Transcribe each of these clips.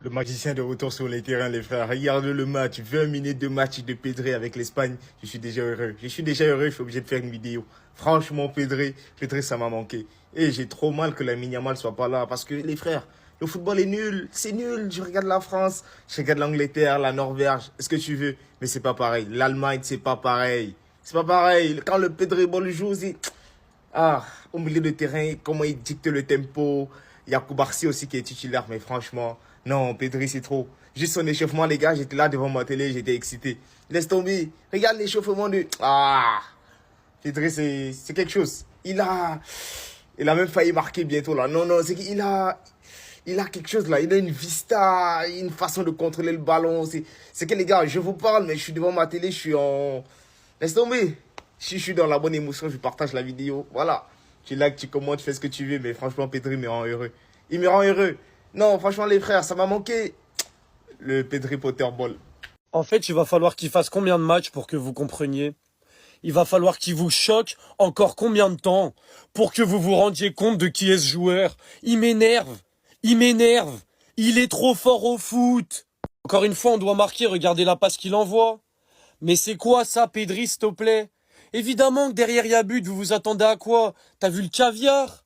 Le magicien de retour sur les terrains, les frères. Regardez le match. 20 minutes de match de Pedri avec l'Espagne. Je suis déjà heureux. Je suis obligé de faire une vidéo. Franchement, Pedri, ça m'a manqué. Et j'ai trop mal que la Yamal soit pas là. Parce que les frères, le football est nul. C'est nul. Je regarde la France, je regarde l'Angleterre, la Norvège. Est-ce que tu veux? Mais c'est pas pareil. L'Allemagne, c'est pas pareil. C'est pas pareil. Quand le Pedri Ball joue, c'est... Ah, au milieu de terrain, comment il dicte le tempo. Il y a Koubarsi aussi qui est titulaire, mais franchement, non, Pedri, c'est trop. Juste son échauffement, les gars, j'étais là devant ma télé, j'étais excité. Laisse tomber. Regarde l'échauffement de... Ah, Pedri, c'est quelque chose. Il a même failli marquer bientôt, là. Non, non, c'est qu'il a quelque chose, là. Il a une vista, une façon de contrôler le ballon. C'est que, les gars, je vous parle, mais je suis devant ma télé, je suis en... Laisse tomber. Si je suis dans la bonne émotion, je partage la vidéo. Voilà. Tu likes, tu commentes, tu fais ce que tu veux. Mais franchement, Pedri me rend heureux. Il me rend heureux. Non, franchement, les frères, ça m'a manqué. Le Pedri Potter Ball. En fait, il va falloir qu'il fasse combien de matchs pour que vous compreniez? Il va falloir qu'il vous choque encore combien de temps pour que vous vous rendiez compte de qui est ce joueur? Il m'énerve. Il m'énerve. Il est trop fort au foot. Encore une fois, on doit marquer. Regardez la passe qu'il envoie. Mais c'est quoi ça, Pedri, s'il te plaît? Évidemment que derrière il y a but, vous vous attendez à quoi? T'as vu le caviar?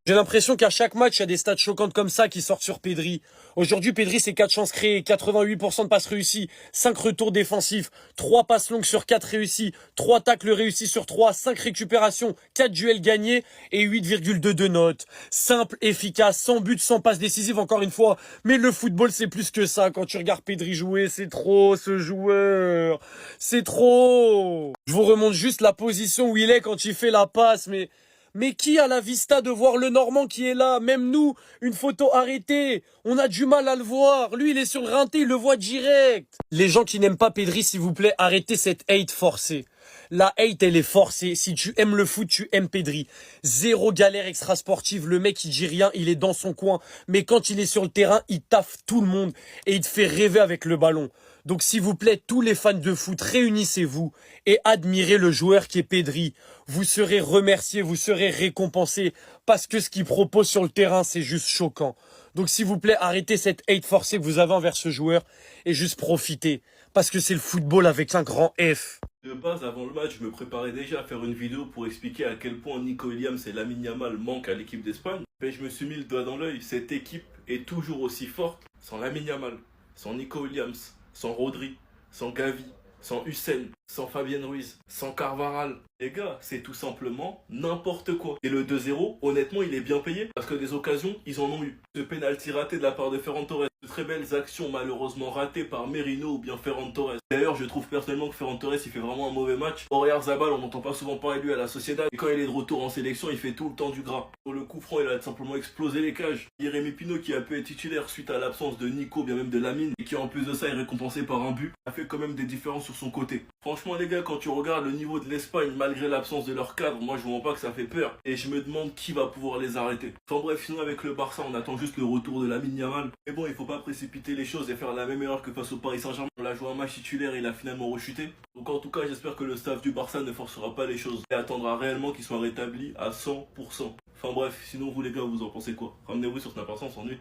J'ai l'impression qu'à chaque match, il y a des stats choquantes comme ça qui sortent sur Pedri. Aujourd'hui, Pedri, c'est 4 chances créées, 88% de passes réussies, 5 retours défensifs, 3 passes longues sur 4 réussies, 3 tacles réussis sur 3, 5 récupérations, 4 duels gagnés et 8,2 de notes. Simple, efficace, sans but, sans passe décisive, encore une fois. Mais le football, c'est plus que ça. Quand tu regardes Pedri jouer, c'est trop, ce joueur. C'est trop. Je vous remonte juste la position où il est quand il fait la passe, mais qui a la vista de voir le Normand qui est là? Même nous, une photo arrêtée, on a du mal à le voir. Lui, il est sur le rinté, il le voit direct. Les gens qui n'aiment pas Pedri, s'il vous plaît, arrêtez cette hate forcée. La hate, elle est forcée. Si tu aimes le foot, tu aimes Pedri. Zéro galère extra-sportive. Le mec, il dit rien, il est dans son coin. Mais quand il est sur le terrain, il taffe tout le monde. Et il te fait rêver avec le ballon. Donc, s'il vous plaît, tous les fans de foot, réunissez-vous et admirez le joueur qui est Pedri. Vous serez remerciés, vous serez récompensés. Parce que ce qu'il propose sur le terrain, c'est juste choquant. Donc, s'il vous plaît, arrêtez cette hate forcée que vous avez envers ce joueur et juste profitez. Parce que c'est le football avec un grand F. De base, avant le match, je me préparais déjà à faire une vidéo pour expliquer à quel point Nico Williams et Lamine Yamal manquent à l'équipe d'Espagne. Mais je me suis mis le doigt dans l'œil, cette équipe est toujours aussi forte sans Lamine Yamal, sans Nico Williams, sans Rodri, sans Gavi, sans Hussein, sans Fabien Ruiz, sans Carvajal. Les gars, c'est tout simplement n'importe quoi. Et le 2-0, honnêtement, il est bien payé parce que des occasions, ils en ont eu. Ce penalty raté de la part de Ferran Torres, de très belles actions malheureusement ratées par Merino ou bien Ferran Torres. D'ailleurs, je trouve personnellement que Ferran Torres, il fait vraiment un mauvais match. Oyarzabal, on n'entend pas souvent parler de lui à la Sociedad. Et quand il est de retour en sélection, il fait tout le temps du gras. Sur le coup franc, il a simplement explosé les cages. Jérémy Pino, qui a pu être titulaire suite à l'absence de Nico, bien même de Lamine, et qui en plus de ça est récompensé par un but, a fait quand même des différences sur son côté. Franchement, les gars, quand tu regardes le niveau de l'Espagne, malgré l'absence de leur cadre, moi je vois pas que ça fait peur. Et je me demande qui va pouvoir les arrêter. Enfin bref, sinon avec le Barça, on attend juste le retour de Lamine Yamal. Mais bon, il faut pas précipiter les choses et faire la même erreur que face au Paris Saint-Germain. On l'a joué un match titulaire et il a finalement rechuté. Donc en tout cas, j'espère que le staff du Barça ne forcera pas les choses et attendra réellement qu'il soit rétabli à 100%. Enfin bref, sinon vous les gars, vous en pensez quoi? Ramenez-vous sur Snapchat, on s'ennuie.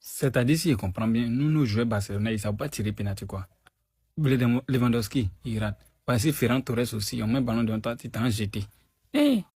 C'est-à-dire, si je comprends bien, nous, nos joueurs Barcelone, ils ne savent pas tirer penalty, quoi. Lewandowski, il rate. Voici Ferran Torres aussi, on met le ballon devant toi, tu t'en jeté. Hey,